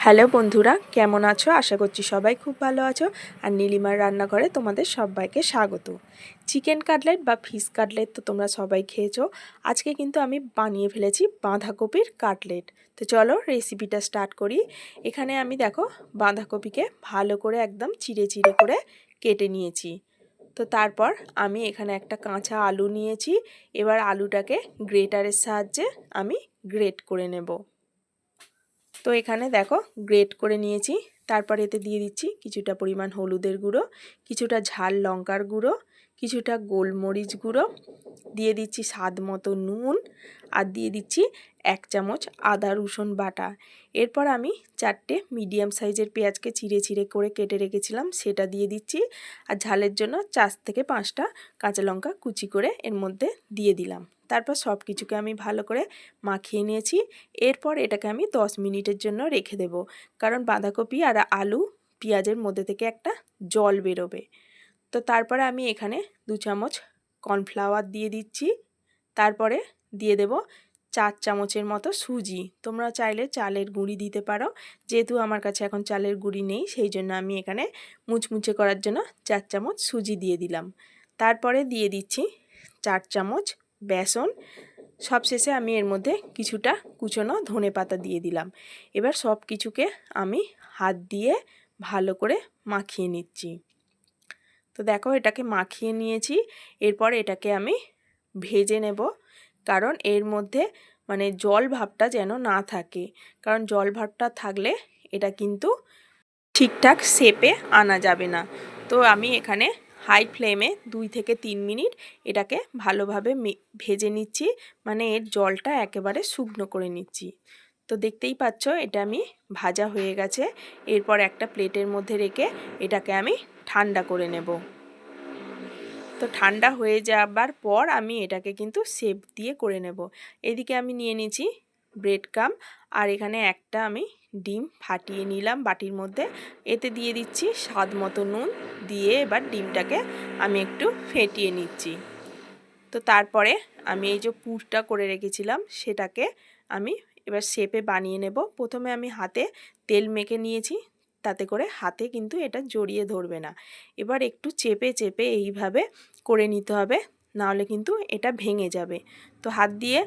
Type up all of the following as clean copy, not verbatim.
Hello বন্ধুরা, কেমন আছো? আশা করছি সবাই খুব ভালো আছো। আর নীলিমার রান্নাঘরে তোমাদের সবাইকে স্বাগত। চিকেন কাটলেট বা ফিশ কাটলেট তো তোমরা সবাই খেয়েছো। আজকে কিন্তু আমি বানিয়ে ফেলেছি বাঁধাকপির কাটলেট। তো চলো রেসিপিটা স্টার্ট করি। এখানে আমি দেখো বাঁধাকপিকে ভালো করে একদম চিড়ে চিড়ে করে কেটে নিয়েছি। তো তারপর আমি এখানে একটা কাঁচা আলু নিয়েছি। এবার আলুটাকে গ্রেটারের সাহায্যে আমি গ্রেট করে নেব। তো এখানে দেখো গ্রেট করে নিয়েছি। তারপর এতে দিয়ে দিচ্ছি কিছুটা পরিমাণ হলুদের গুঁড়ো, কিছুটা ঝাল লঙ্কার গুঁড়ো, কিছুটা গোলমরিচ গুঁড়ো, দিয়ে দিচ্ছি স্বাদ মতো নুন, আর দিয়ে দিচ্ছি 1 চামচ আদা রসুন বাটা। এরপর আমি 4টে মিডিয়াম সাইজের পেঁয়াজকে চিড়ে চিড়ে করে কেটে রেখেছিলাম, সেটা দিয়ে দিচ্ছি। আর ঝালের জন্য 4 থেকে 5টা কাঁচা লঙ্কা কুচি করে এর মধ্যে দিয়ে দিলাম। তারপর সব কিছুকে আমি ভালো করে মাখিয়ে নিয়েছি। এরপর এটাকে আমি 10 মিনিটের জন্য রেখে দেব, কারণ বাঁধাকপি আর আলু পেঁয়াজের মধ্যে থেকে একটা জল বেরোবে। তো তারপরে আমি এখানে 2 চামচ কর্নফ্লাওয়ার দিয়ে দিচ্ছি। তারপরে দিয়ে দেব 4 চামচের মতো সুজি। তোমরা চাইলে চালের গুঁড়ি দিতে পারো, যেহেতু আমার কাছে এখন চালের গুঁড়ি নেই সেই জন্য আমি এখানে মুচমুচে করার জন্য 4 চামচ সুজি দিয়ে দিলাম। তারপরে দিয়ে দিচ্ছি 4 চামচ বেসন। সবশেষে আমি এর মধ্যে কিছুটা কুচনো ধনেপাতা দিয়ে দিলাম। এবার সব কিছুকে আমি হাত দিয়ে ভালো করে মাখিয়ে নিচ্ছি। তো দেখো এটাকে মাখিয়ে নিয়েছি। এরপর এটাকে আমি ভেজে নেব, কারণ এর মধ্যে মানে জল ভাবটা যেন না থাকে, কারণ জল ভাবটা থাকলে এটা কিন্তু ঠিকঠাক শেপে আনা যাবে না। তো আমি এখানে হাই ফ্লেমে 2 থেকে 3 মিনিট এটাকে ভালোভাবে ভেজে নিচ্ছি, মানে এর জলটা একেবারে শুকনো করে নিচ্ছি। তো দেখতেই পাচ্ছ এটা আমি ভাজা হয়ে গেছে। এরপর একটা প্লেটের মধ্যে রেখে এটাকে আমি ঠান্ডা করে নেব। তো ঠান্ডা হয়ে যাবার পর আমি এটাকে কিন্তু শেপ দিয়ে করে নেব। এদিকে আমি নিয়ে নিয়েছি ব্রেড ক্রাম্ব, আর এখানে একটা আমি ডিম ফাটিয়ে নিলাম বাটির মধ্যে। এতে দিয়ে দিচ্ছি স্বাদ মতো নুন, দিয়ে এবার ডিমটাকে আমি একটু ফেটিয়ে নিচ্ছি। তো তারপরে আমি এই যে পুরটা করে রেখেছিলাম সেটাকে আমি এবার শেপে বানিয়ে নেব। প্রথমে আমি হাতে তেল মেখে নিয়েছি, তাতে করে হাতে কিন্তু এটা জড়িয়ে ধরবে না। এবার একটু চেপে চেপে এইভাবে করে নিতে হবে, নাহলে কিন্তু এটা ভেঙে যাবে। তো হাত দিয়ে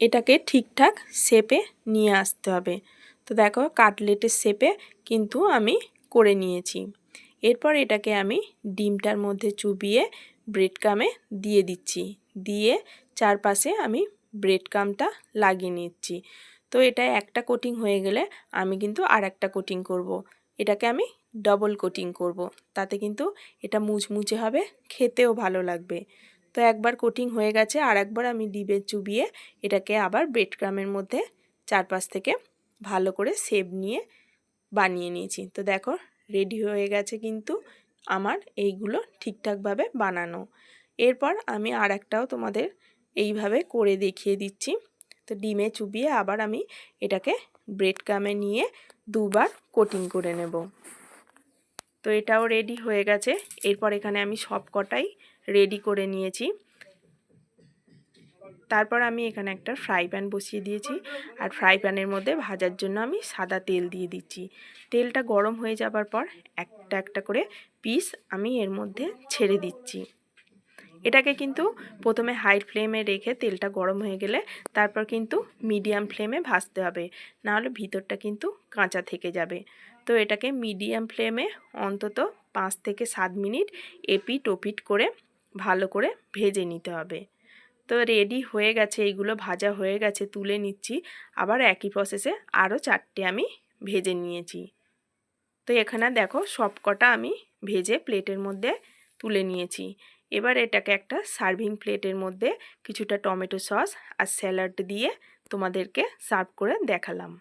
এটাকে ঠিকঠাক শেপে নিয়ে আসতে হবে। তো দেখো কাটলেটের শেপে কিন্তু আমি করে নিয়েছি। এরপর এটাকে আমি ডিমটার মধ্যে চুবিয়ে ব্রেড ক্রাম্বে দিয়ে দিচ্ছি, দিয়ে চারপাশে আমি ব্রেড ক্রাম্বটা লাগিয়ে নিচ্ছি। তো এটা একটা কোটিং হয়ে গেলে আমি কিন্তু আর একটা কোটিং করব। এটাকে আমি ডবল কোটিং করব, তাতে কিন্তু এটা মুচমুচে হবে, খেতেও ভালো লাগবে। তো একবার কোটিং হয়ে গেছে, আর একবার আমি ডিমে চুবিয়ে এটাকে আবার ব্রেড ক্রাম্বের মধ্যে চারপাশ থেকে ভালো করে শেপ নিয়ে বানিয়ে নিয়েছি। তো দেখো রেডি হয়ে গেছে কিন্তু আমার এইগুলো ঠিকঠাকভাবে বানানো। এরপর আমি আর একটাও তোমাদের এইভাবে করে দেখিয়ে দিচ্ছি। তো ডিমে চুবিয়ে আবার আমি এটাকে ব্রেড ক্রাম্বে নিয়ে 2বার কোটিং করে নেব। তো এটাও রেডি হয়ে গেছে। এরপর এখানে আমি সব কটাই রেডি করে নিয়েছি। তারপর আমি এখানে একটা ফ্রাই প্যান বসিয়ে দিয়েছি, আর ফ্রাই প্যানের মধ্যে ভাজার জন্য আমি সাদা তেল দিয়ে দিচ্ছি। তেলটা গরম হয়ে যাবার পর একটা একটা করে পিস আমি এর মধ্যে ছেড়ে দিচ্ছি। এটাকে কিন্তু প্রথমে হাই ফ্লেমে রেখে তেলটা গরম হয়ে গেলে তারপর কিন্তু মিডিয়াম ফ্লেমে ভাজতে হবে, নাহলে ভিতরটা কিন্তু কাঁচা থেকে যাবে। তো এটাকে মিডিয়াম ফ্লেমে অন্তত 5 থেকে 7 মিনিট এপিট ওপিট করে ভালো করে ভেজে নিতে হবে। তো রেডি হয়ে গেছে, এইগুলো ভাজা হয়ে গেছে, তুলে নিচ্ছি। আবার একই প্রসেসে আরও 4টে আমি ভেজে নিয়েছি। তো এখানে দেখো সব কটা আমি ভেজে প্লেটের মধ্যে তুলে নিয়েছি। এবার এটাকে একটা সার্ভিং প্লেটের মধ্যে কিছুটা টমেটো সস আর স্যালাড দিয়ে তোমাদেরকে সার্ভ করে দেখালাম।